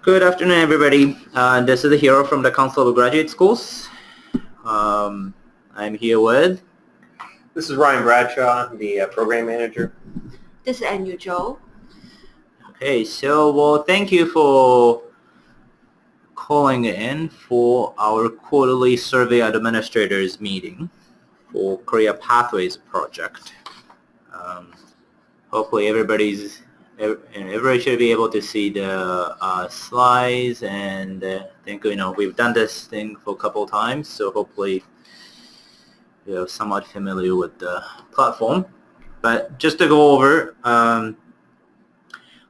Good afternoon, everybody. This is the hero from the Council of Graduate Schools. I'm here with... This is Ryan Bradshaw, the program manager. This is Anu Zhou. Okay, so thank you for calling in for our quarterly survey administrators meeting for Career Pathways project. Hopefully everybody should be able to see the slides, and I think we've done this thing for a couple of times, so hopefully you're somewhat familiar with the platform. But just to go over,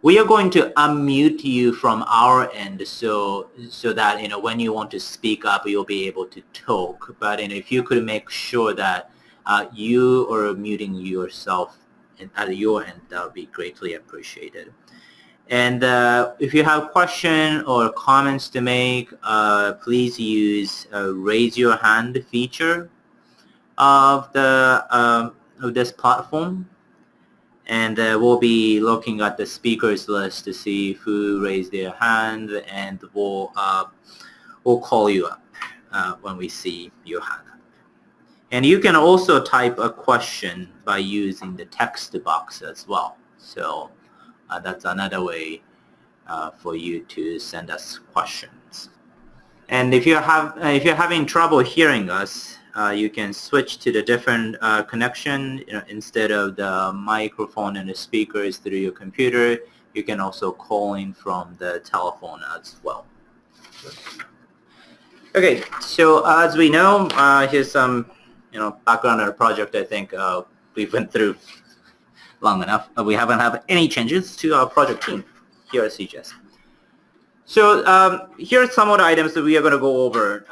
we are going to unmute you from our end, so that when you want to speak up, you'll be able to talk. But if you could make sure that you are muting yourself at your end, that would be greatly appreciated. And if you have questions or comments to make, please use raise your hand feature of this platform, and we'll be looking at the speakers list to see who raised their hand, and we'll call you up when we see your hand. And you can also type a question by using the text box as well. So that's another way for you to send us questions. And if you're having trouble hearing us, you can switch to the different connection. Instead of the microphone and the speakers through your computer, you can also call in from the telephone as well. Okay, so as we know, here's some background on the project. I think we went through long enough. We haven't had any changes to our project team here at CGS. So here are some of the items that we are going to go over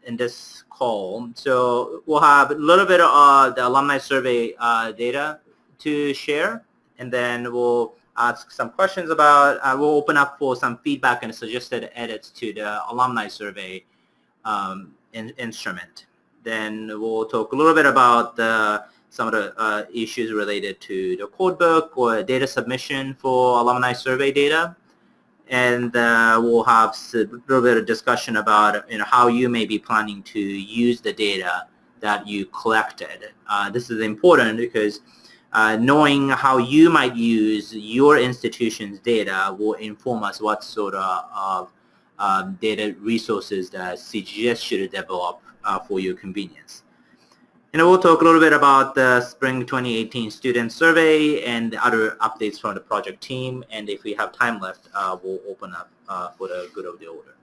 in this call. So we'll have a little bit of the alumni survey data to share, and then we'll ask some questions about, we'll open up for some feedback and suggested edits to the alumni survey instrument. Then we'll talk a little bit about some of the issues related to the codebook or data submission for alumni survey data. And we'll have a little bit of discussion about how you may be planning to use the data that you collected. This is important because knowing how you might use your institution's data will inform us what sort of data resources that CGS should develop for your convenience. And we'll talk a little bit about the Spring 2018 Student Survey and the other updates from the project team. And if we have time left, we'll open up for the good of the order.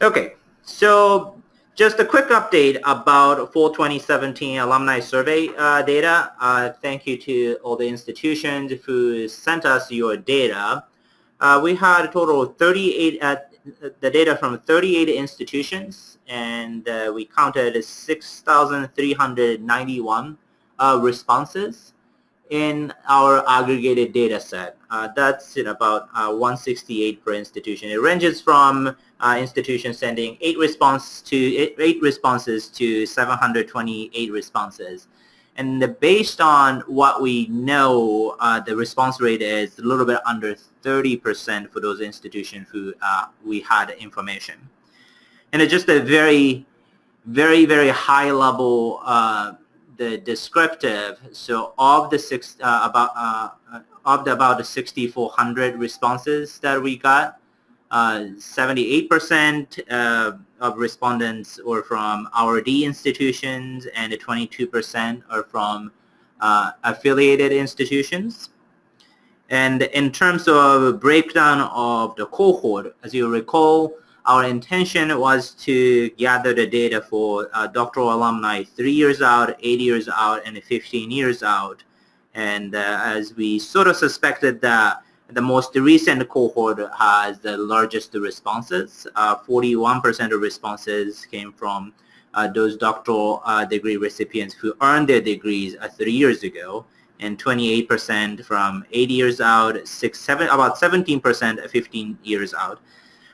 Okay, so just a quick update about Fall 2017 Alumni Survey data. Thank you to all the institutions who sent us your data. We had a total of 38 the data from 38 institutions, and we counted 6,391 responses in our aggregated data set. That's about 168 per institution. It ranges from institutions sending 8 responses to 728 responses. And based on what we know, the response rate is a little bit under 30% for those institutions who we had information. And it's just a very, very, very high level, the descriptive. So of the about the 6,400 responses that we got, 78% of respondents were from RD institutions, and 22% are from affiliated institutions. And in terms of breakdown of the cohort, as you recall, our intention was to gather the data for doctoral alumni 3 years out, 8 years out, and 15 years out. And as we sort of suspected that the most recent cohort has the largest responses. 41% of responses came from those doctoral degree recipients who earned their degrees 3 years ago, and 28% from 8 years out, about 17% 15 years out.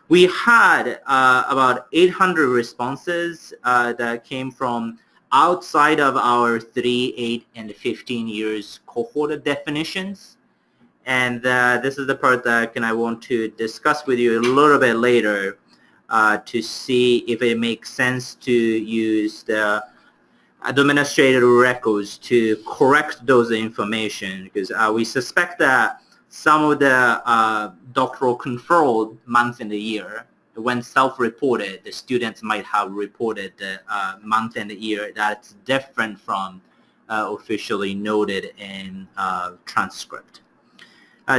We had about 800 responses that came from outside of our 3, 8, and 15 years cohort definitions. And this is the part that I want to discuss with you a little bit later to see if it makes sense to use the administrative records to correct those information, because we suspect that some of the doctoral control month in the year, when self-reported, the students might have reported the month and the year that's different from officially noted in transcript.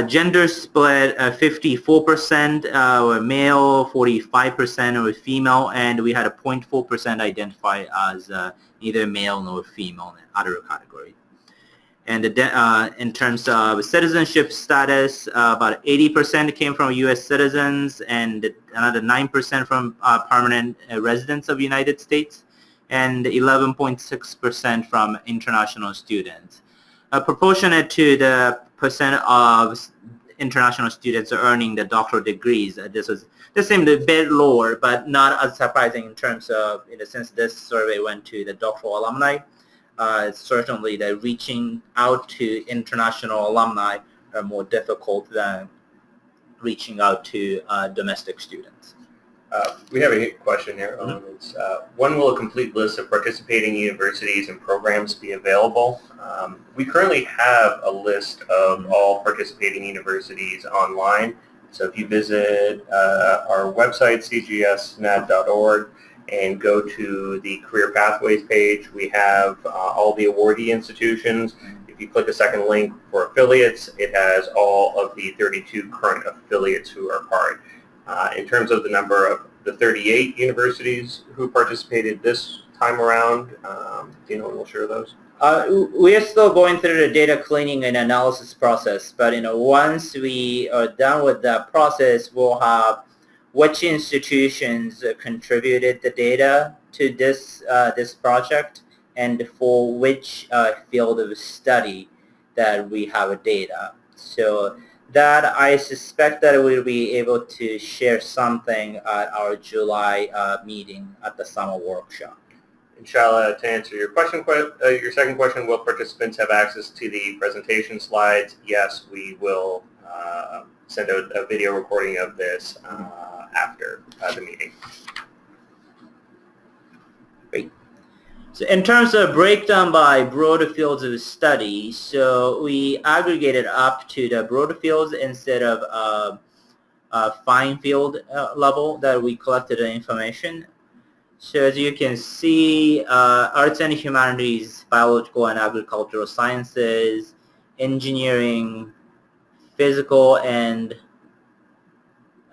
Gender split, 54% were male, 45% were female, and we had a 0.4% identify as neither male nor female in other category. And in terms of citizenship status, about 80% came from U.S. citizens, and another 9% from permanent residents of the United States, and 11.6% from international students. Proportionate to the percent of international students earning the doctoral degrees, this seemed a bit lower, but not as surprising in terms of, since this survey went to the doctoral alumni. Certainly, the reaching out to international alumni are more difficult than reaching out to domestic students. We have a question here. It's, when will a complete list of participating universities and programs be available? We currently have a list of all participating universities online. So if you visit our website, cgsnet.org, and go to the Career Pathways page, we have all the awardee institutions. If you click a second link for affiliates, it has all of the 32 current affiliates who are part. In terms of the number of the 38 universities who participated this time around, do you know when we'll share those? We are still going through the data cleaning and analysis process, but once we are done with that process, we'll have which institutions contributed the data to this project, and for which field of study that we have data. So that I suspect that we'll be able to share something at our July meeting at the summer workshop. Inshallah, to answer your question, your second question, will participants have access to the presentation slides? Yes, we will send out a video recording of this after the meeting. Great. So in terms of breakdown by broader fields of study, so we aggregated up to the broader fields instead of fine field level that we collected the information. So as you can see, arts and humanities, biological and agricultural sciences, engineering, physical and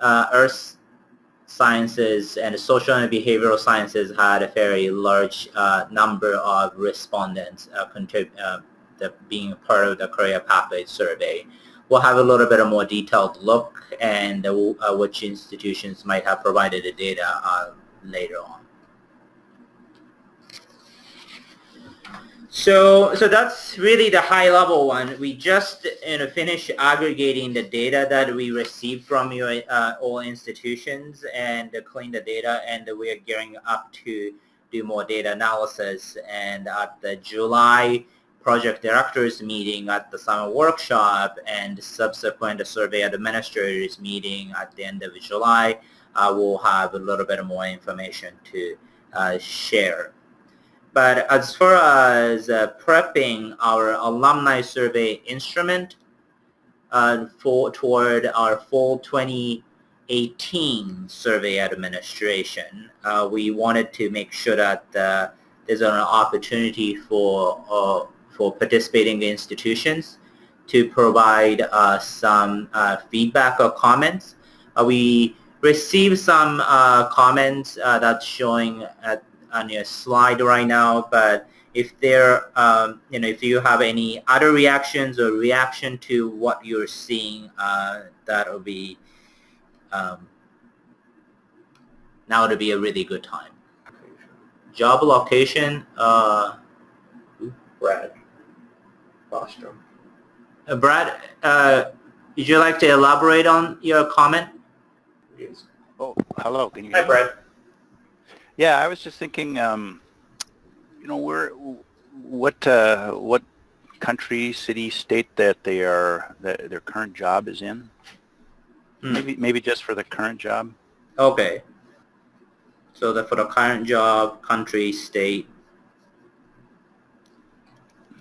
earth sciences, and social and behavioral sciences had a very large number of respondents being part of the Career Pathways survey. We'll have a little bit of more detailed look and which institutions might have provided the data later on. So that's really the high level one. We just finished aggregating the data that we received from your all institutions and clean the data, and we are gearing up to do more data analysis. And at the July project directors meeting, at the summer workshop, and subsequent survey administrators meeting at the end of July, we'll have a little bit more information to share. But as far as prepping our alumni survey instrument toward our fall 2018 survey administration, we wanted to make sure that there's an opportunity for participating institutions to provide some feedback or comments. We received some comments that's showing on your slide right now, but if there, if you have any other reactions or reaction to what you're seeing, that will be, now would be a really good time. Job location, Brad Bostrom. Brad, would you like to elaborate on your comment? Yes. Oh, hello. Can you Hi, hear me? Brad. Yeah, I was just thinking, what country, city, state that their current job is in? Maybe just for the current job. Okay. So for the current job, country, state.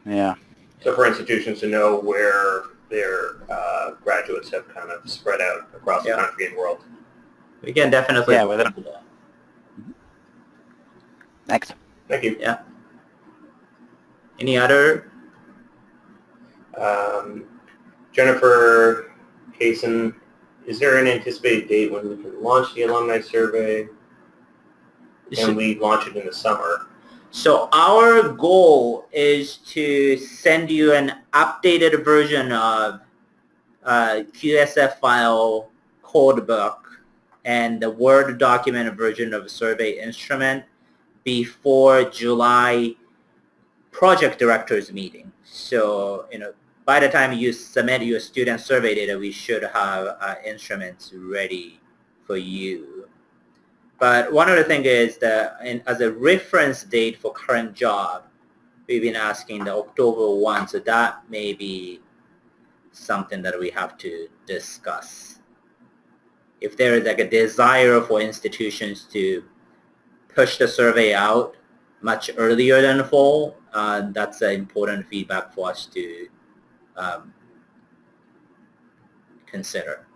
Yeah. So for institutions to know where their graduates have kind of spread out across the country and world. We can definitely Yeah, look into that. Thanks. Thank you. Yeah. Any other? Jennifer Kaysen, is there an anticipated date when we can launch the alumni survey? Can we launch it in the summer? So our goal is to send you an updated version of QSF file code book and the Word document version of survey instrument before July project directors meeting. So, by the time you submit your student survey data, we should have instruments ready for you. But one other thing is that as a reference date for current job, we've been asking the October 1, so that may be something that we have to discuss. If there is like a desire for institutions to push the survey out much earlier than fall, that's an important feedback for us to consider.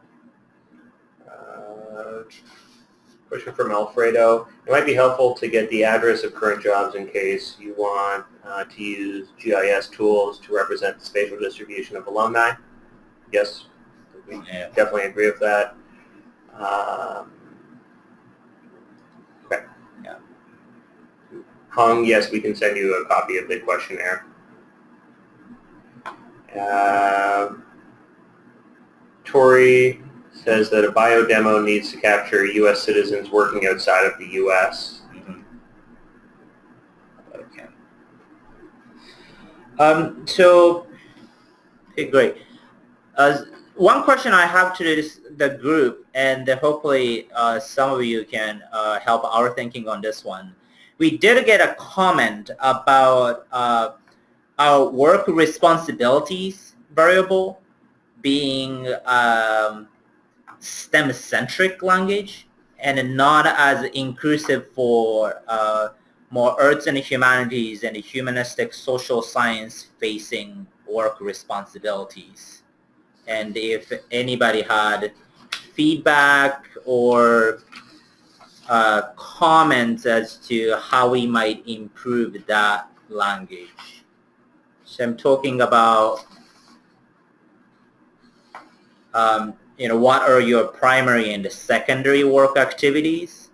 Question from Alfredo. It might be helpful to get the address of current jobs in case you want to use GIS tools to represent the spatial distribution of alumni. Yes, we definitely agree with that. Okay. Yeah. Hung, yes, we can send you a copy of the questionnaire. Tori says that a bio demo needs to capture U.S. citizens working outside of the U.S. Okay. Okay, great. One question I have to the group, and hopefully some of you can help our thinking on this one. We did get a comment about our work responsibilities variable being STEM-centric language and not as inclusive for more arts and humanities and humanistic social science facing work responsibilities. And if anybody had feedback or comments as to how we might improve that language. So I'm talking about what are your primary and secondary work activities?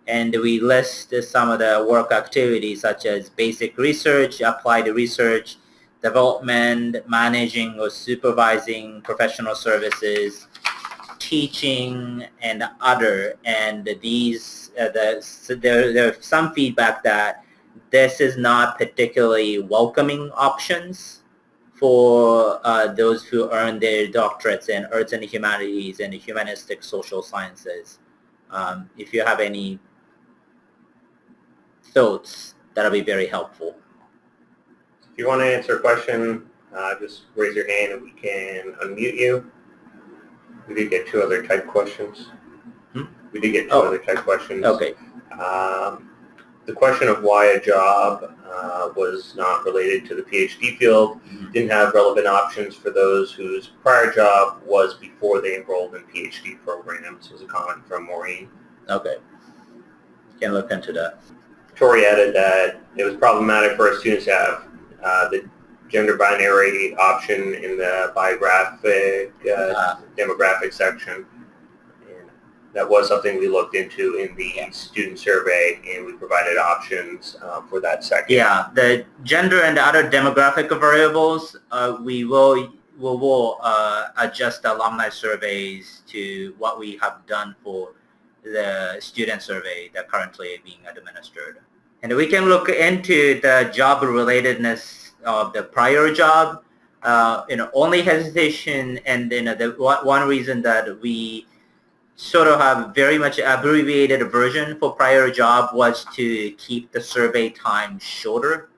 And we list some of the work activities such as basic research, applied research, development, managing or supervising professional services, teaching, and other. And these, there's some feedback that this is not particularly welcoming options for those who earn their doctorates in arts and humanities and humanistic social sciences. If you have any thoughts, that'll be very helpful. If you want to answer a question, just raise your hand and we can unmute you. We did get two other type questions. We did get two other type questions. Okay. The question of why a job was not related to the PhD field didn't have relevant options for those whose prior job was before they enrolled in PhD programs, was a comment from Maureen. Okay. Can look into that. Tori added that it was problematic for our students to have the gender binary option in the biographic demographic section. And that was something we looked into in the student survey, and we provided options for that section. Yeah, the gender and other demographic variables, we will adjust the alumni surveys to what we have done for the student survey that currently being administered. And we can look into the job relatedness of the prior job. Only hesitation, and the one reason that we sort of have very much abbreviated version for prior job was to keep the survey time shorter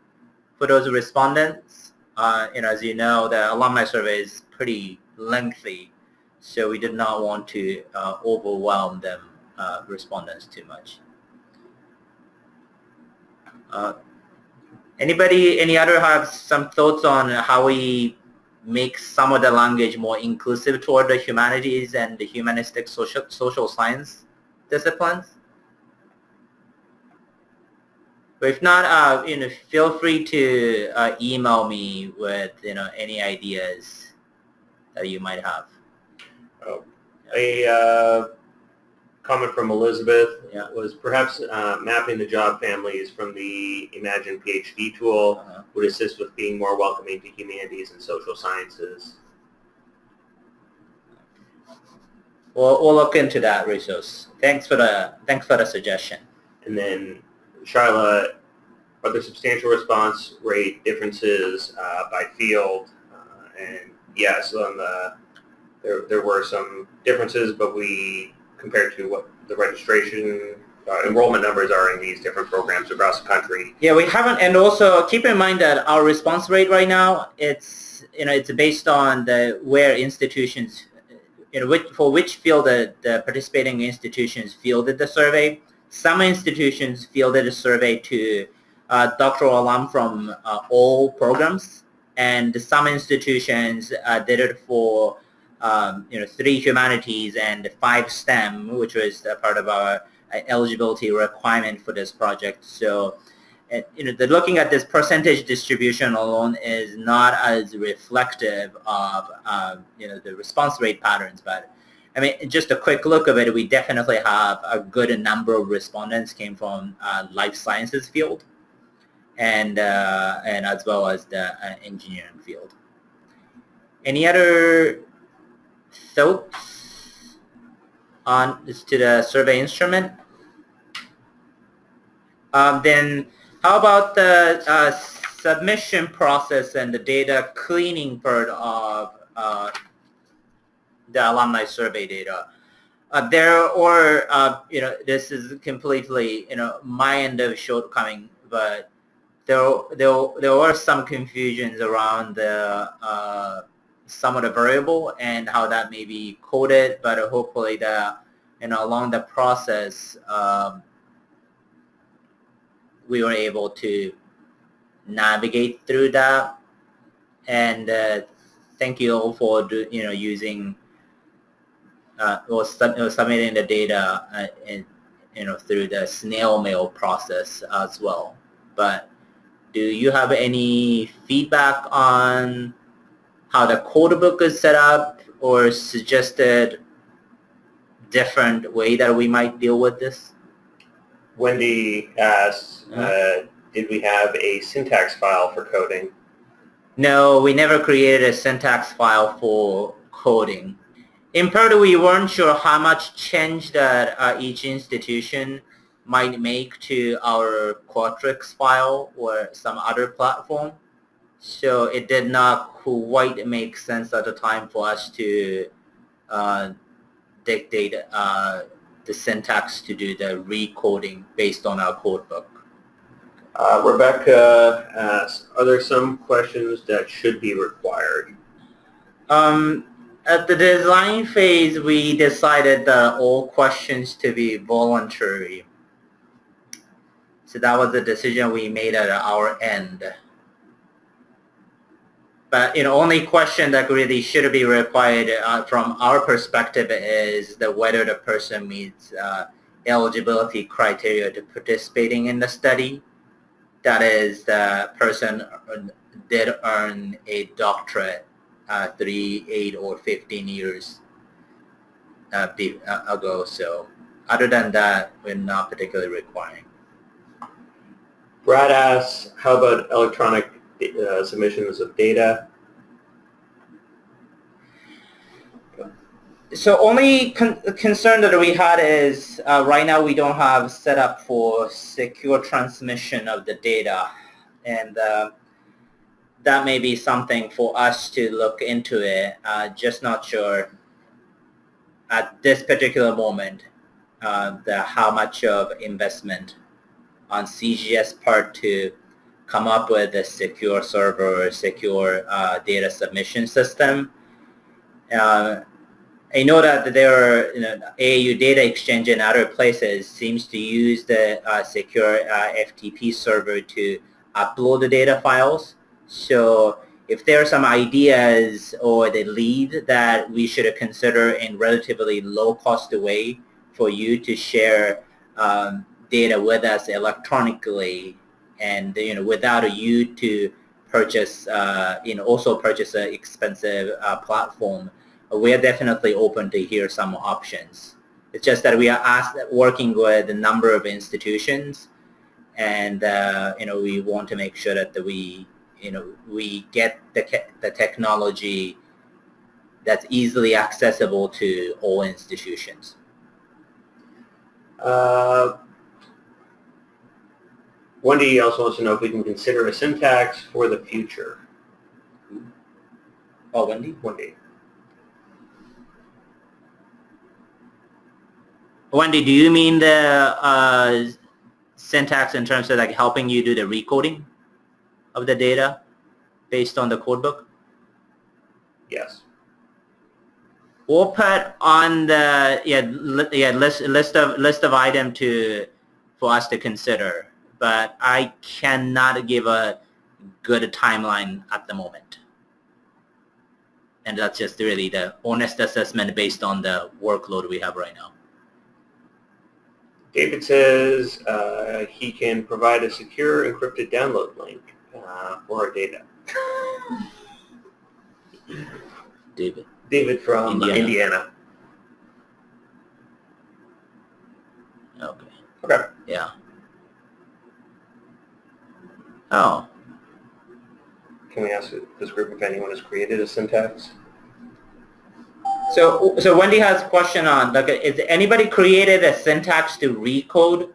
for those respondents. as you know, the alumni survey is pretty lengthy, so we did not want to overwhelm them respondents too much. Any other have some thoughts on how we make some of the language more inclusive toward the humanities and the humanistic social science disciplines? But if not, feel free to email me with any ideas that you might have. A comment from Elizabeth Yeah. was perhaps mapping the job families from the Imagine PhD tool would assist with being more welcoming to humanities and social sciences. We'll look into that resource. Thanks for the suggestion. And then Sharla, are there substantial response rate differences by field? And yes, there were some differences, but we compared to what the registration enrollment numbers are in these different programs across the country. Yeah, we haven't, and also keep in mind that our response rate right now, it's based on where institutions, for which field the participating institutions fielded the survey. Some institutions fielded a survey to doctoral alum from all programs, and some institutions did it for 3 humanities and 5 STEM, which was a part of our eligibility requirement for this project. So, looking at this percentage distribution alone is not as reflective of the response rate patterns. But I mean, just a quick look of it, we definitely have a good number of respondents came from life sciences field, and as well as the engineering field. Any other thoughts on to the survey instrument? Then how about the submission process and the data cleaning part of the alumni survey data? This is completely my end of shortcoming, but there were some confusions around the some of the variable and how that may be coded, but hopefully along the process we were able to navigate through that. And thank you all for using or submitting the data through the snail mail process as well. But do you have any feedback on how the code book is set up, or suggested different way that we might deal with this? Wendy asks, did we have a syntax file for coding? No, we never created a syntax file for coding. In part, we weren't sure how much change that each institution might make to our Qualtrics file or some other platform. So it did not quite make sense at the time for us to dictate the syntax to do the recoding based on our code book. Rebecca asks, are there some questions that should be required? At the design phase, we decided that all questions to be voluntary. So that was the decision we made at our end. But only question that really should be required from our perspective is whether the person meets eligibility criteria to participating in the study. That is, the person did earn a doctorate 3, 8, or 15 years ago. So other than that, we're not particularly requiring. Brad asks, how about electronic submissions of data? So only concern that we had is right now we don't have set up for secure transmission of the data, and that may be something for us to look into it. Just not sure at this particular moment how much of investment on CGS part to come up with a secure server or secure data submission system. I know that there are, AAU Data Exchange and other places seems to use the secure FTP server to upload the data files. So if there are some ideas or the lead that we should consider in relatively low cost way for you to share data with us electronically, and without you to purchase, also purchase an expensive platform, we are definitely open to hear some options. It's just that we are working with a number of institutions, and we want to make sure that we get the technology that's easily accessible to all institutions. Wendy also wants to know if we can consider a syntax for the future. Oh, Wendy? Wendy, do you mean the syntax in terms of like helping you do the recoding of the data based on the codebook? Yes. We'll put on the list of item for us to consider, but I cannot give a good timeline at the moment. And that's just really the honest assessment based on the workload we have right now. David says he can provide a secure encrypted download link for our data. David from Indiana. Okay. Yeah. Oh. Can we ask this group if anyone has created a syntax? So Wendy has a question on, like, is anybody created a syntax to recode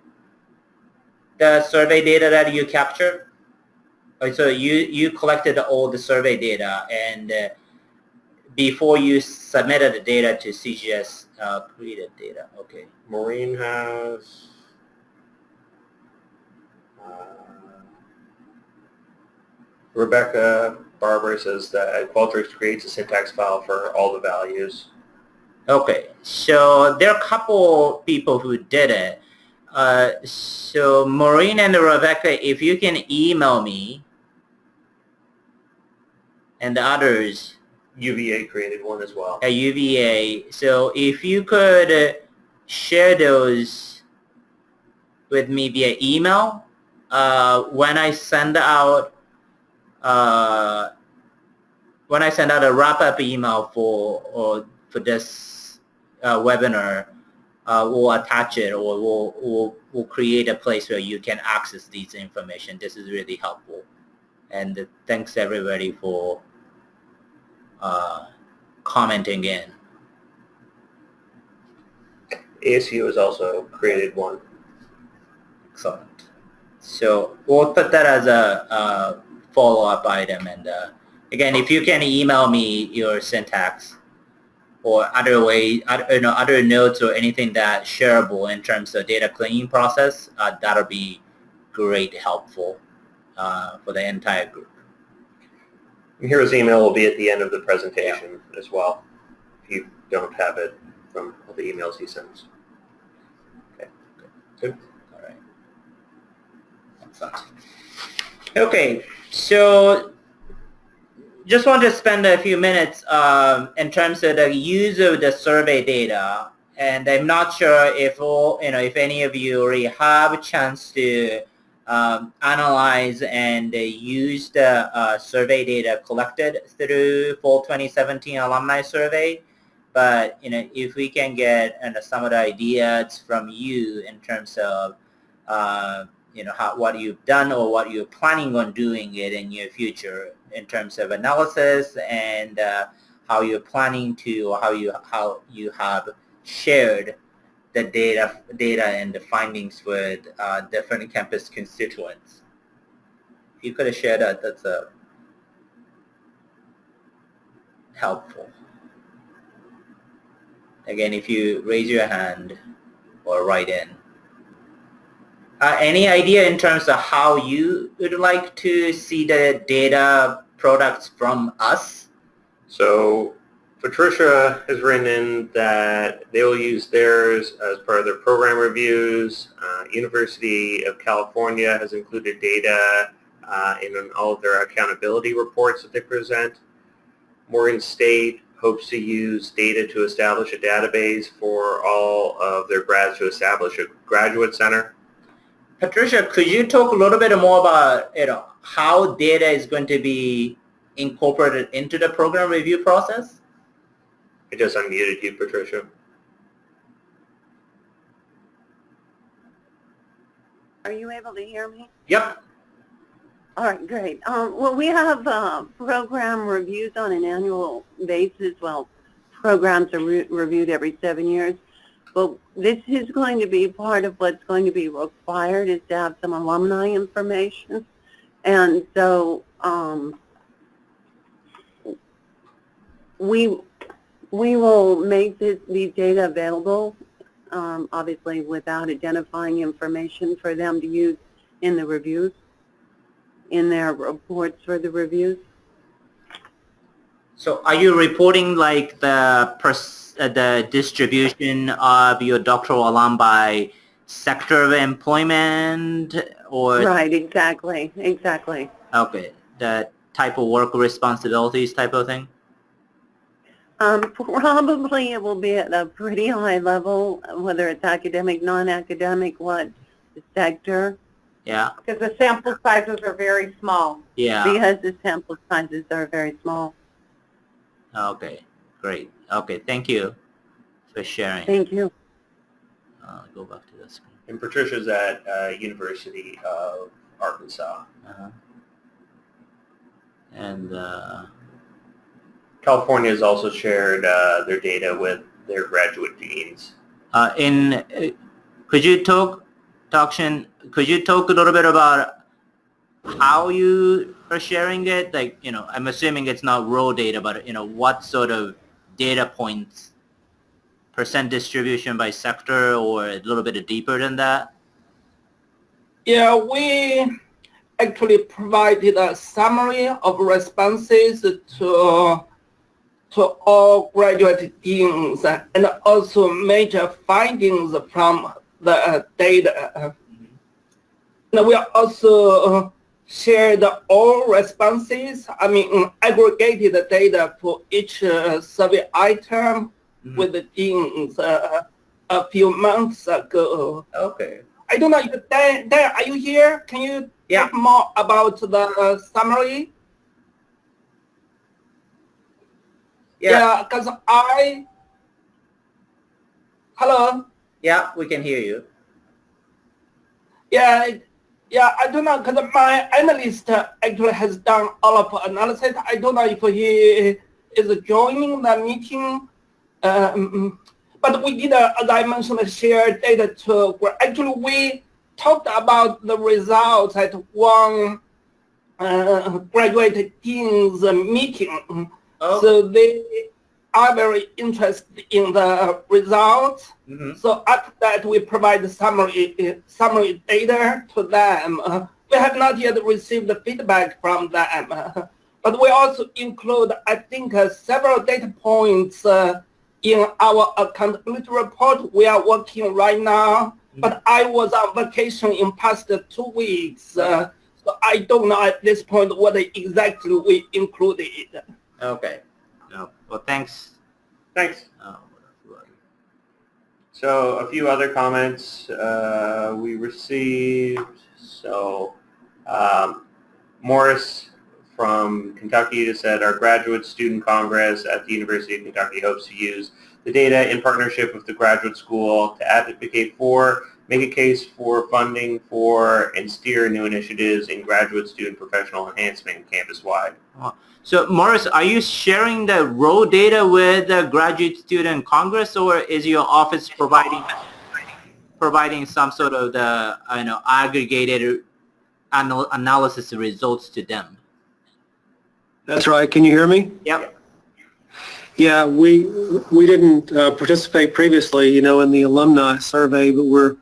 the survey data that you captured? So you collected all the survey data, and before you submitted the data to CGS, created data. Okay. Maureen has. Rebecca Barber says that Qualtrics creates a syntax file for all the values. Okay, so there are a couple people who did it. So Maureen and Rebecca, if you can email me, and the others. UVA created one as well. At UVA. So if you could share those with me via email, when I send out a wrap-up email for this webinar, we'll attach it, or we'll create a place where you can access these information. This is really helpful, and thanks everybody for commenting in. ASU has also created one. Excellent. So we'll put that as a follow-up item, and again, if you can email me your syntax or other notes or anything that's shareable in terms of data cleaning process, that'll be great, helpful for the entire group. Hero's email will be at the end of the presentation as well, if you don't have it from all the emails he sends. Okay, good. All right. Excellent. Okay, so just want to spend a few minutes in terms of the use of the survey data, and I'm not sure if if any of you already have a chance to analyze and use the survey data collected through Fall 2017 Alumni Survey. But if we can get some of the ideas from you in terms of what you've done or what you're planning on doing it in your future in terms of analysis, and how you're planning to, or how you have shared the data and the findings with different campus constituents. If you could have shared that, that's helpful. Again, if you raise your hand or write in. Any idea in terms of how you would like to see the data products from us? So Patricia has written in that they will use theirs as part of their program reviews. University of California has included data in all of their accountability reports that they present. Morgan State hopes to use data to establish a database for all of their grads to establish a graduate center. Patricia, could you talk a little bit more about how data is going to be incorporated into the program review process? I just unmuted you, Patricia. Are you able to hear me? Yep. All right, great. Well, we have program reviews on an annual basis. Well, programs are reviewed every 7 years. But this is going to be part of what's going to be required is to have some alumni information. And so we will make these data available, obviously without identifying information for them to use in the reviews, in their reports for the reviews. So are you reporting like the distribution of your doctoral alum by sector of employment or? Right, exactly. Okay, the type of work responsibilities type of thing? Probably it will be at a pretty high level, whether it's academic, non-academic, what sector. Yeah. Because the sample sizes are very small. Yeah. Because the sample sizes are very small. Okay, great. Okay, thank you for sharing. Thank you. Go back to the screen. And Patricia's at University of Arkansas. And California has also shared their data with their graduate deans. could you talk a little bit about how you are sharing it? Like, I'm assuming it's not raw data, but what sort of data points, percent distribution by sector, or a little bit deeper than that? Yeah, we actually provided a summary of responses to all graduate deans and also major findings from the data. And we also shared all responses, aggregated data for each survey item with the deans a few months ago. Okay. I don't know if Dan, are you here? Can you talk more about the summary? Yeah, because hello? Yeah, we can hear you. Yeah, I don't know, because my analyst actually has done all of the analysis. I don't know if he is joining the meeting. But we did, as I mentioned, share data to, actually we talked about the results at one graduate dean's meeting. Oh. So they are very interested in the results. Mm-hmm. So after that, we provide the summary data to them. We have not yet received the feedback from them, but we also include, I think, several data points in our accountability report. We are working right now, but I was on vacation in past 2 weeks, so I don't know at this point what exactly we included. Okay. No. Well, thanks. Thanks. So a few other comments we received. So Morris from Kentucky said, our Graduate Student Congress at the University of Kentucky hopes to use the data in partnership with the graduate school to advocate for, make a case for funding for, and steer new initiatives in graduate student professional enhancement campus-wide. So, Morris, are you sharing the raw data with the Graduate Student Congress, or is your office providing some sort of the aggregated analysis results to them? That's right. Can you hear me? Yep. Yeah, we didn't participate previously, in the alumni survey, but we're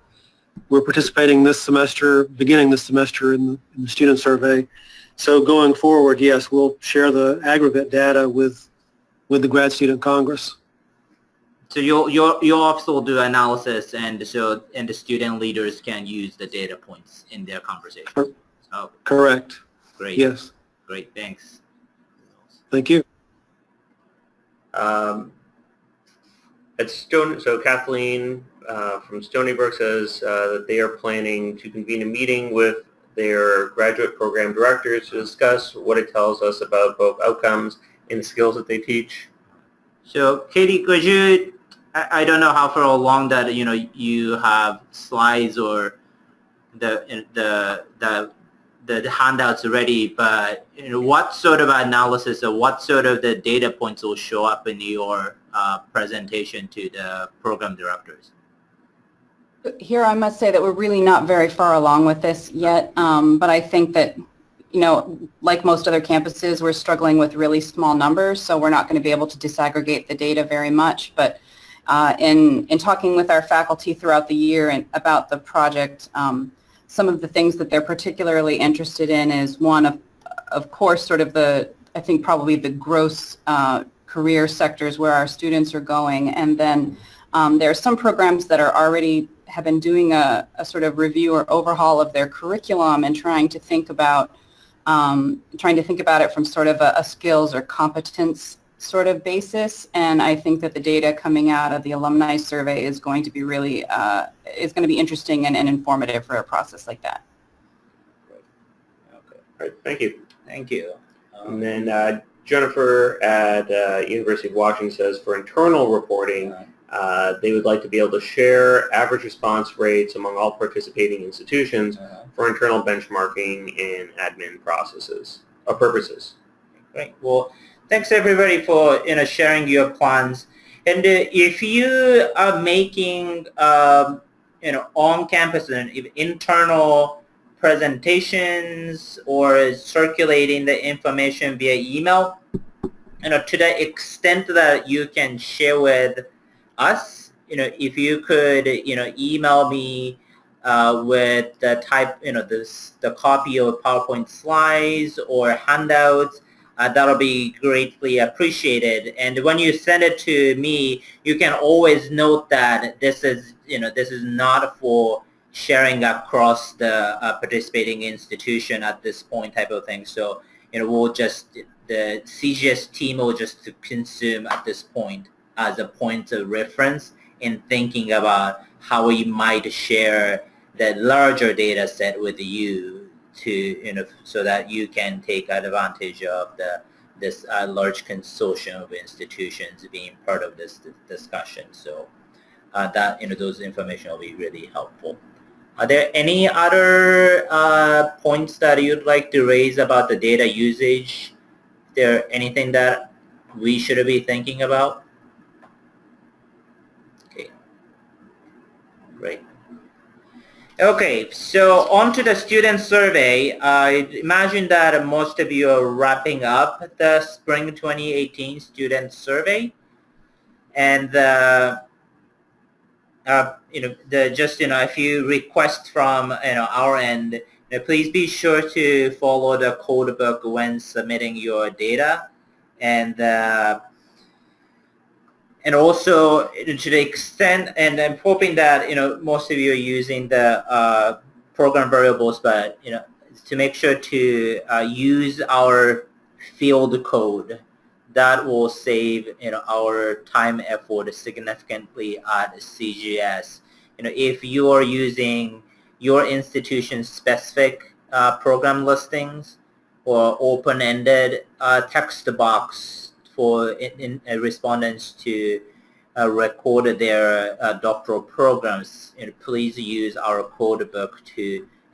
we're participating this semester, beginning this semester in the student survey. So going forward, yes, we'll share the aggregate data with the Grad Student Congress. So your office will do analysis, and the student leaders can use the data points in their conversations. Oh, Correct. great. Yes. Great. Thanks. Thank you. So Kathleen from Stony Brook says that they are planning to convene a meeting with their graduate program directors to discuss what it tells us about both outcomes and the skills that they teach. So Katie, could you? I don't know how far along that you have slides or the handouts ready, but what sort of analysis or what sort of the data points will show up in your presentation to the program directors? Here I must say that we're really not very far along with this yet, but I think that, like most other campuses, we're struggling with really small numbers, so we're not going to be able to disaggregate the data very much. But in talking with our faculty throughout the year and about the project, some of the things that they're particularly interested in is one of course, sort of I think probably the gross career sectors where our students are going, and then there are some programs that have been doing a sort of review or overhaul of their curriculum and trying to think about it from sort of a skills or competence sort of basis. And I think that the data coming out of the alumni survey is going to be really interesting and informative for a process like that. Okay. All right. Thank you. Thank you. And then Jennifer at University of Washington says for internal reporting, they would like to be able to share average response rates among all participating institutions for internal benchmarking and admin purposes. Great. Well, thanks everybody for sharing your plans. And if you are making on campus and internal presentations or circulating the information via email, to the extent that you can share with us, if you could, email me with the type, the copy of PowerPoint slides or handouts, that'll be greatly appreciated. And when you send it to me, you can always note that this is not for sharing across the participating institution at this point type of thing. So, the CGS team will just consume at this point as a point of reference in thinking about how we might share the larger data set with you to, so that you can take advantage of this large consortium of institutions being part of this discussion. So that, those information will be really helpful. Are there any other points that you'd like to raise about the data usage? Is there anything that we should be thinking about? Okay, great. Okay, so on to the student survey. I imagine that most of you are wrapping up the spring 2018 student survey, and a few requests from our end. Please be sure to follow the code book when submitting your data, and also to the extent, and I'm hoping that most of you are using the program variables, but to make sure to use our field code. That will save our time effort significantly at CGS. If you are using your institution specific program listings or open-ended text box for respondents to record their doctoral programs, please use our code book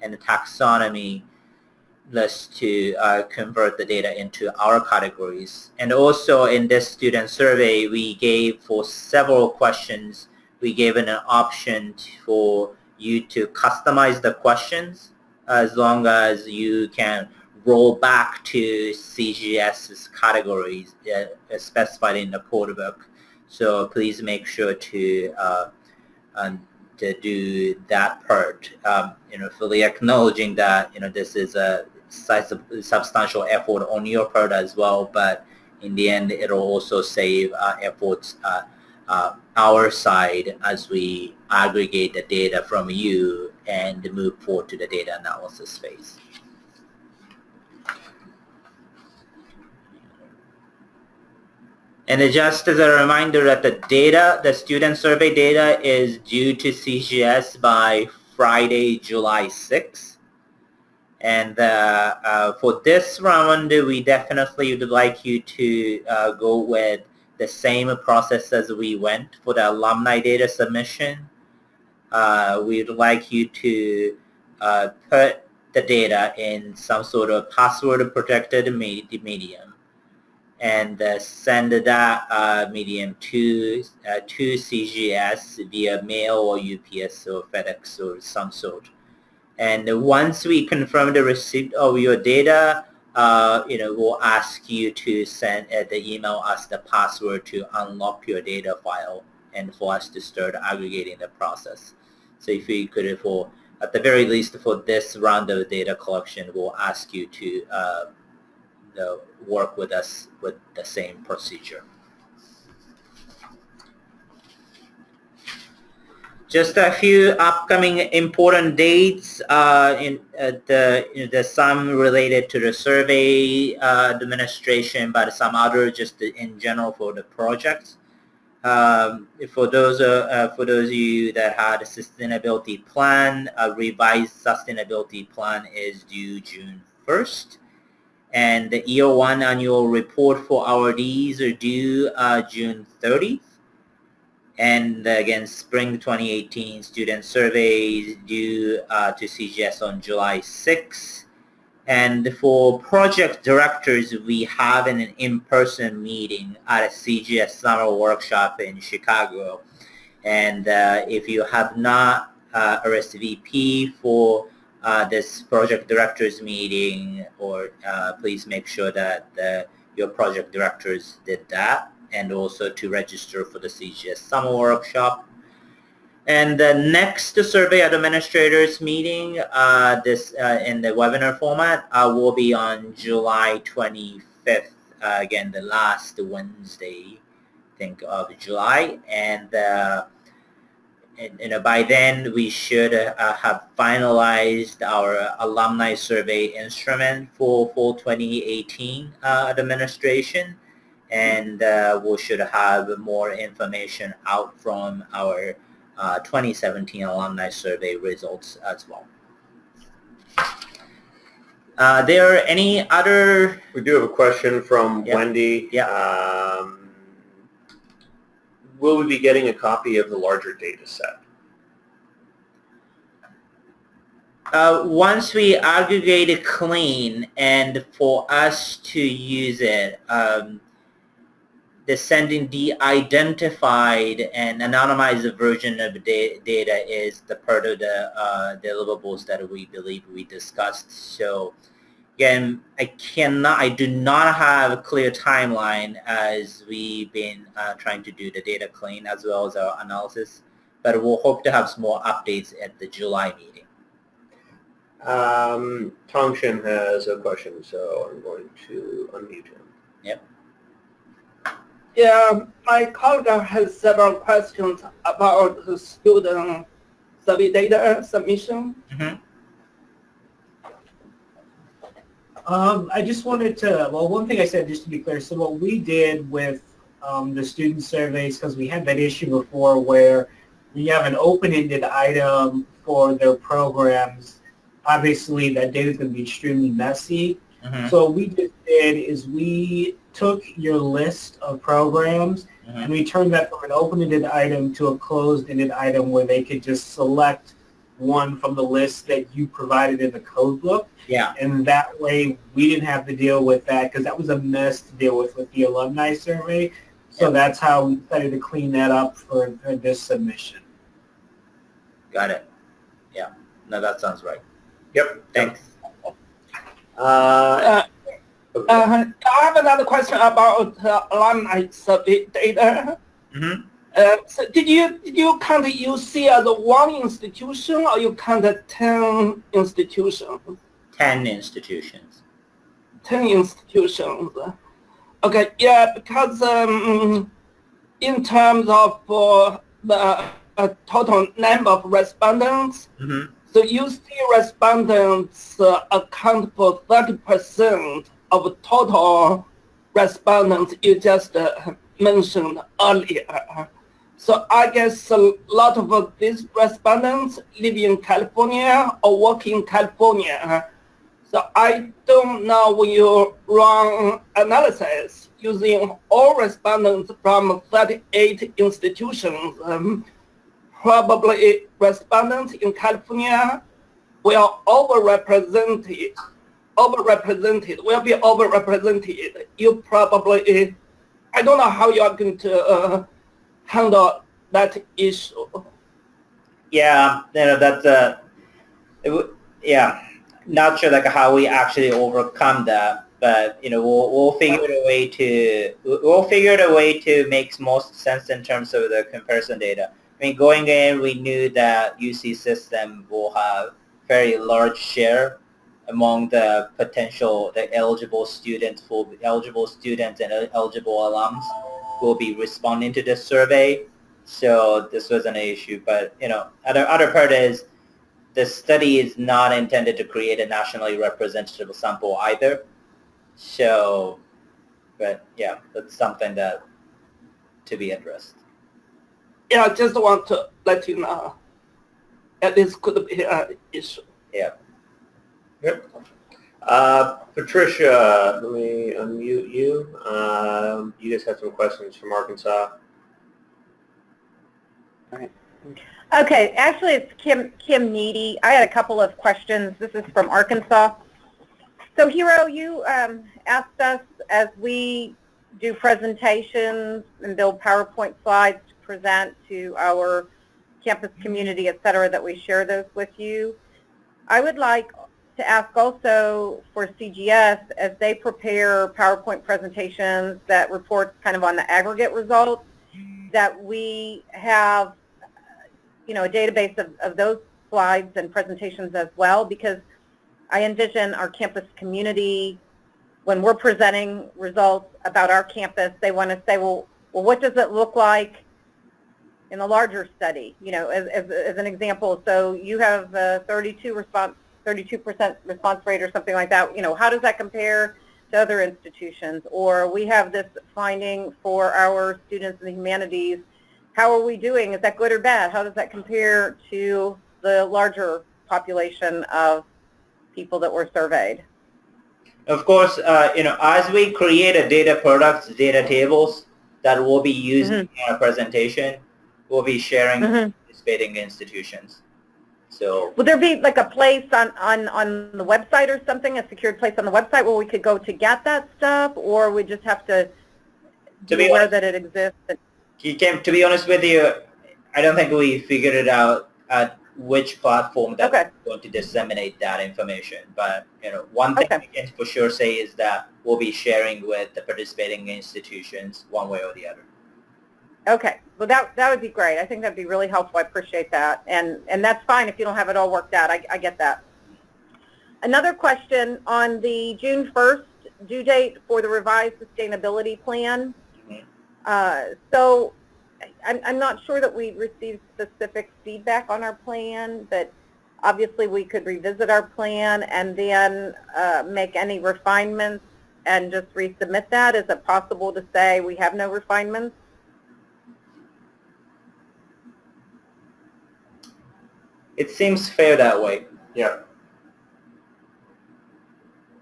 and the taxonomy list to convert the data into our categories. And also in this student survey, we gave for several questions, we gave an option for you to customize the questions as long as you can roll back to CGS's categories specified in the code book. So please make sure to do that part, fully acknowledging that, this is a substantial effort on your part as well, but in the end, it'll also save efforts our side as we aggregate the data from you and move forward to the data analysis phase. And just as a reminder that the student survey data is due to CGS by Friday, July 6th. And for this round, we definitely would like you to go with the same process as we went for the alumni data submission. We'd like you to put the data in some sort of password protected medium and send that medium to CGS via mail or UPS or FedEx or some sort. And once we confirm the receipt of your data, we'll ask you to send the email us the password to unlock your data file and for us to start aggregating the process. So if we could, at the very least for this round of data collection, we'll ask you to work with us with the same procedure. Just a few upcoming important dates. There's some related to the survey administration, but some other just in general for the projects. For those of you that had a sustainability plan, a revised sustainability plan is due June 1st. And the year one annual report for RDs are due June 30th. And again, spring 2018 student surveys due to CGS on July 6th. And for project directors, we have an in-person meeting at a CGS summer workshop in Chicago. And if you have not RSVP for this project directors meeting, or please make sure that your project directors did that, and also to register for the CGS summer workshop. And the next survey administrators meeting, this in the webinar format, will be on July 25th. Again, the last Wednesday, I think, of July, and by then we should have finalized our alumni survey instrument for 2018 administration, and we should have more information out from our 2017 alumni survey results as well. There are any other? We do have a question from Wendy. Yeah. Will we be getting a copy of the larger data set? Once we aggregate it clean, and for us to use it, the sending de-identified and anonymized version of the data is the part of the deliverables that we believe we discussed. So again, I do not have a clear timeline as we've been trying to do the data clean as well as our analysis, but we'll hope to have some more updates at the July meeting. Tongshin has a question, so I'm going to unmute him. Yep. Yeah, my colleague has several questions about the student survey data submission. Mm-hmm. I just wanted to, well, one thing I said, just to be clear, so what we did with the student surveys, because we had that issue before where we have an open-ended item for their programs, obviously that data is going to be extremely messy. Mm-hmm. So what we just did is we took your list of programs and we turned that from an open-ended item to a closed-ended item where they could just select one from the list that you provided in the code book. Yeah. And that way we didn't have to deal with that because that was a mess to deal with the alumni survey. So that's how we decided to clean that up for this submission. Got it. Yeah. No, that sounds right. Yep. Thanks. I have another question about alumni survey data. Mm-hmm. So did you count UC as one institution, or you count 10 institutions? 10 institutions. 10 institutions. Okay, yeah, because in terms of the total number of respondents, so UC respondents account for 30% of total respondents you just mentioned earlier. So I guess a lot of these respondents live in California or work in California. So I don't know when you run analysis using all respondents from 38 institutions, probably respondents in California will will be overrepresented. You probably, I don't know how you are going to handle that issue. Yeah, that's yeah, not sure like how we actually overcome that, but we'll figure a way to make most sense in terms of the comparison data. I mean, going in, we knew that UC system will have very large share among the eligible students and eligible alums who will be responding to this survey. So this wasn't an issue, but other part is the study is not intended to create a nationally representative sample either. So, but yeah, that's something that to be addressed. Yeah, I just want to let you know that this could be an issue. Yeah. Yep. Patricia, let me unmute you. You guys have some questions from Arkansas. Okay, actually it's Kim Needy. I had a couple of questions. This is from Arkansas. So Hiro, you asked us as we do presentations and build PowerPoint slides to present to our campus community, et cetera, that we share those with you. I would like to ask also for CGS, as they prepare PowerPoint presentations that report kind of on the aggregate results, that we have a database of those slides and presentations as well, because I envision our campus community, when we're presenting results about our campus, they want to say, well, what does it look like in a larger study? As an example, so you have a 32% response rate or something like that. How does that compare to other institutions? Or we have this finding for our students in the humanities. How are we doing? Is that good or bad? How does that compare to the larger population of people that were surveyed? Of course, as we create a data products, data tables that will be used in our presentation, we'll be sharing with participating institutions. So, will there be like a place on the website or something, a secured place on the website where we could go to get that stuff, or we just have to be aware that it exists? To be honest with you, I don't think we figured it out at which platform that we're going to disseminate that information. But one thing we can for sure say is that we'll be sharing with the participating institutions one way or the other. Okay, well that would be great. I think that'd be really helpful. I appreciate that, and that's fine if you don't have it all worked out. I get that. Another question on the June 1st due date for the revised sustainability plan. So I'm not sure that we received specific feedback on our plan, but obviously we could revisit our plan and then make any refinements and just resubmit that. Is it possible to say we have no refinements? It seems fair that way. Yeah.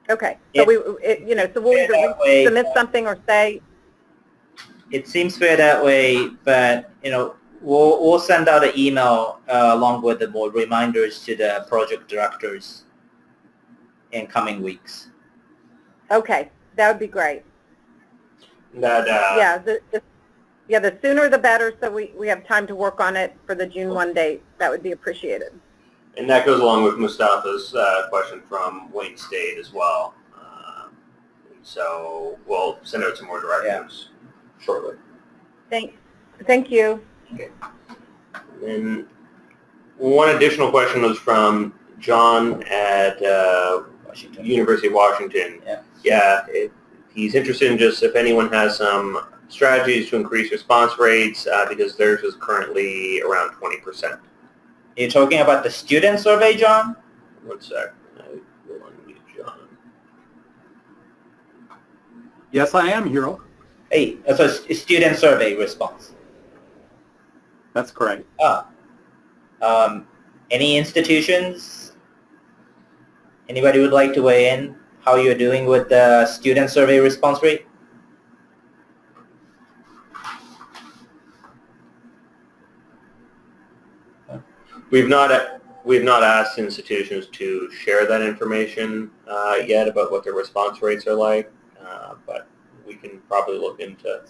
Okay. So we'll either submit something or say. It seems fair that way, but we'll send out an email along with the more reminders to the project directors in coming weeks. Okay, that would be great. That the sooner the better, so we have time to work on it for the June 1 date. That would be appreciated. And that goes along with Mustafa's question from Wayne State as well. So we'll send out some more directives shortly. Thank you. And one additional question was from John at University of Washington. Yeah, he's interested in just if anyone has some strategies to increase response rates because theirs is currently around 20%. You're talking about the student survey, John? One sec. I will unmute John. Yes, I am, Hiro. Hey, so student survey response. That's correct. Any institutions? Anybody would like to weigh in how you're doing with the student survey response rate? We've not asked institutions to share that information yet about what their response rates are like, but we can probably look into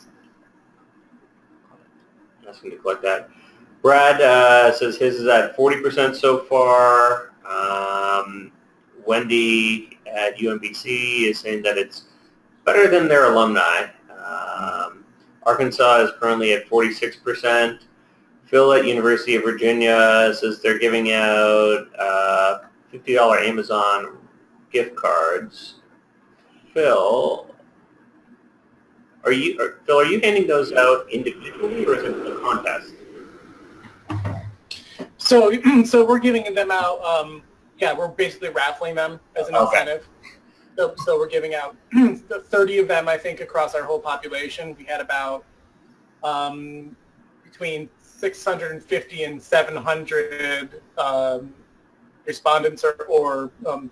asking to collect that. Brad says his is at 40% so far. Wendy at UMBC is saying that it's better than their alumni. Arkansas is currently at 46%. Phil at University of Virginia says they're giving out $50 Amazon gift cards. Phil, are you handing those out individually or is it a contest? So we're giving them out. We're basically raffling them as an incentive. So we're giving out 30 of them, I think, across our whole population. We had about between 650 and 700 respondents or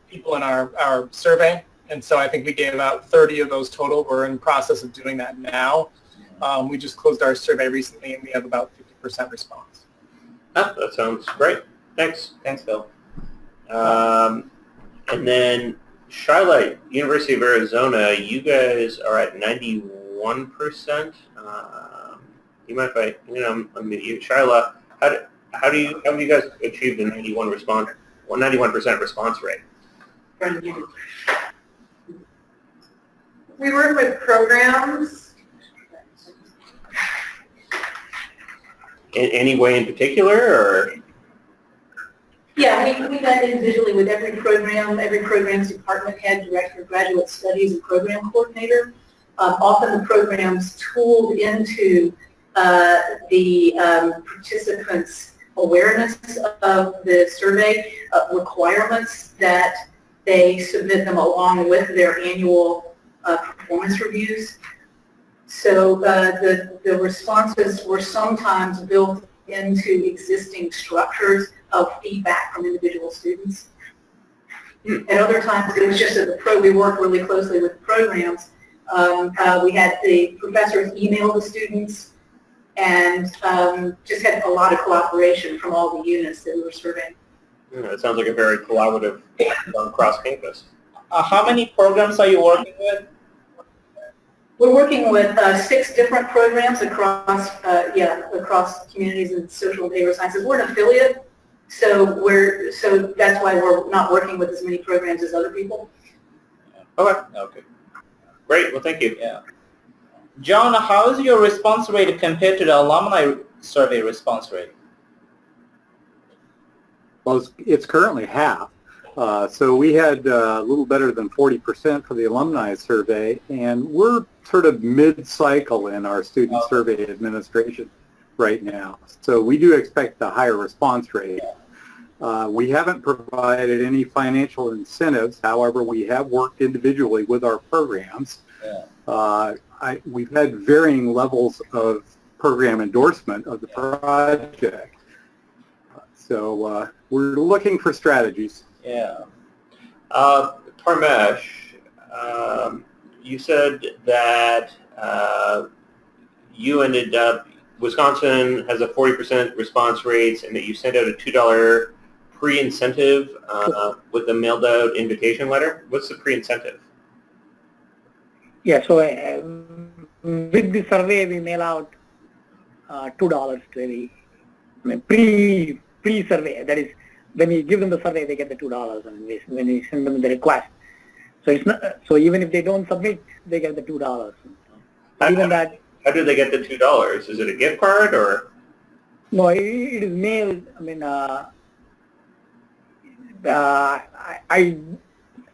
people in our survey. And so I think we gave out 30 of those total. We're in the process of doing that now. We just closed our survey recently, and we have about 50% response. That sounds great. Thanks. Thanks, Phil. And then Charlotte, University of Arizona, you guys are at 91%. You might unmute you. Charlotte, how have you guys achieved a 91% response rate? We work with programs. In any way in particular, or? Yeah, we met individually with every program's department head, director of graduate studies, and program coordinator. Often the program's tooled into the participants' awareness of the survey requirements that they submit them along with their annual performance reviews. So the responses were sometimes built into existing structures of feedback from individual students. At other times, it was just that we worked really closely with the programs. We had the professors email the students and just had a lot of cooperation from all the units that we were surveying. It sounds like a very collaborative cross campus. How many programs are you working with? We're working with 6 different programs across communities and social and behavioral sciences. We're an affiliate, so that's why we're not working with as many programs as other people. Okay. Great. Well, thank you. Yeah. John, how is your response rate compared to the alumni survey response rate? Well, it's currently half. So we had a little better than 40% for the alumni survey, and we're sort of mid-cycle in our student survey administration right now. So we do expect a higher response rate. We haven't provided any financial incentives. However, we have worked individually with our programs. We've had varying levels of program endorsement of the project. So we're looking for strategies. Yeah. Parmesh, you said that you ended up, Wisconsin has a 40% response rate and that you sent out a $2 pre-incentive with the mailed out invitation letter. What's the pre-incentive? Yeah, so with the survey we mail out $2 to every pre-survey. That is, when we give them the survey, they get the $2, and when we send them the request. So it's not. So even if they don't submit, they get the $2. But even that, How do they get the $2? Is it a gift card or? No, it is mailed. I mean,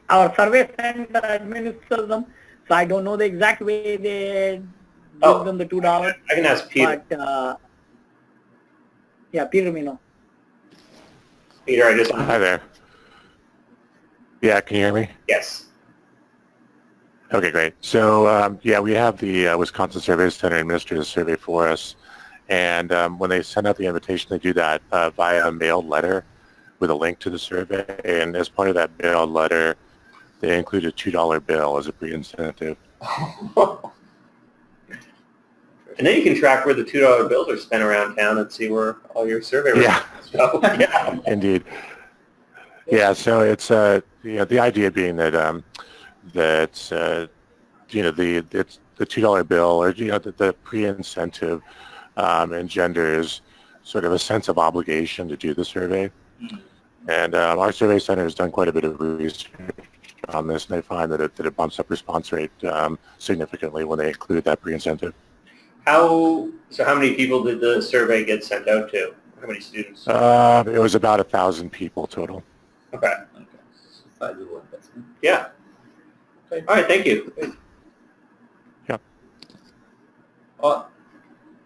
our survey center administers them, so I don't know the exact way they give them the $2. I can ask Peter. But yeah, Peter may know. Peter, I just. Hi there. Yeah, can you hear me? Yes. Okay, great. So yeah, we have the Wisconsin Survey Center administer the survey for us, and when they send out the invitation, they do that via a mailed letter with a link to the survey, and as part of that mailed letter, they include a $2 bill as a pre-incentive. And then you can track where the $2 bills are spent around town and see where all your survey results go. Yeah. Indeed. Yeah, so it's you know, the idea being that you know, the $2 bill, or you know, the pre-incentive engenders sort of a sense of obligation to do the survey. And our survey center has done quite a bit of research on this, and they find that it bumps up response rate significantly when they include that pre-incentive. So how many people did the survey get sent out to? How many students? It was about 1,000 people total. Okay. Sizable investment. Yeah. Okay. All right, thank you. Yeah. Well,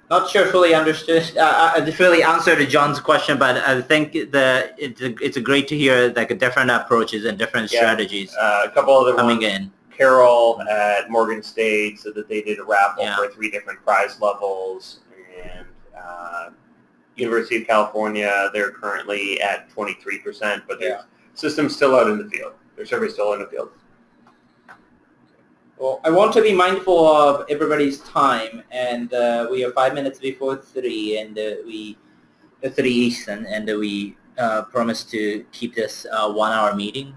not sure fully understood. Really answered John's question, but I think it's great to hear like different approaches and different strategies. A couple other coming ones. in. Carroll at Morgan State said that they did a raffle for 3 different prize levels, and University of California, they're currently at 23%, but their system's still out in the field. Their survey's still in the field. Well, I want to be mindful of everybody's time, and we are 5 minutes before 3, and 3 Eastern, and we promised to keep this 1-hour meeting.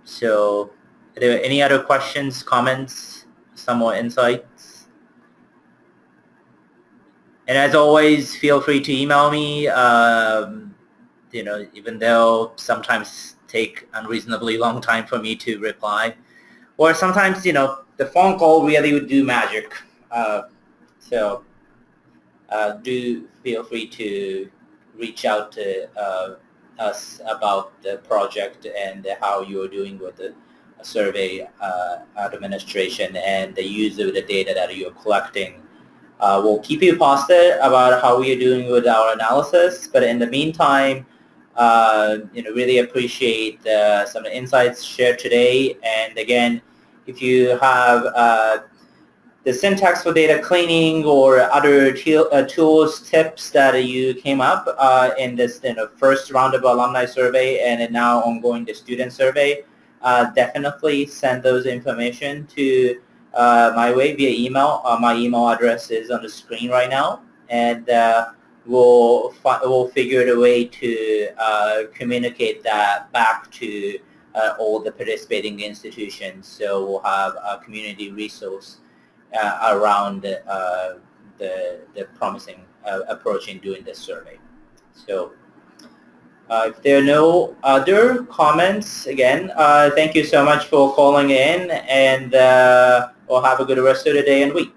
So, are there any other questions, comments, some more insights? And as always, feel free to email me. You know, even though sometimes take unreasonably long time for me to reply. Or sometimes, you know, the phone call really would do magic. So do feel free to reach out to us about the project and how you're doing with the survey administration and the use of the data that you're collecting. We'll keep you posted about how we are doing with our analysis, but in the meantime, you know, really appreciate some of the insights shared today. And again, if you have the syntax for data cleaning or other tools, tips that you came up in this first round of alumni survey and now ongoing the student survey, definitely send those information to my way via email. My email address is on the screen right now, and we'll figure a way to communicate that back to all the participating institutions. So we'll have a community resource around the promising approach in doing this survey. So if there are no other comments, again, thank you so much for calling in, and we'll have a good rest of the day and week.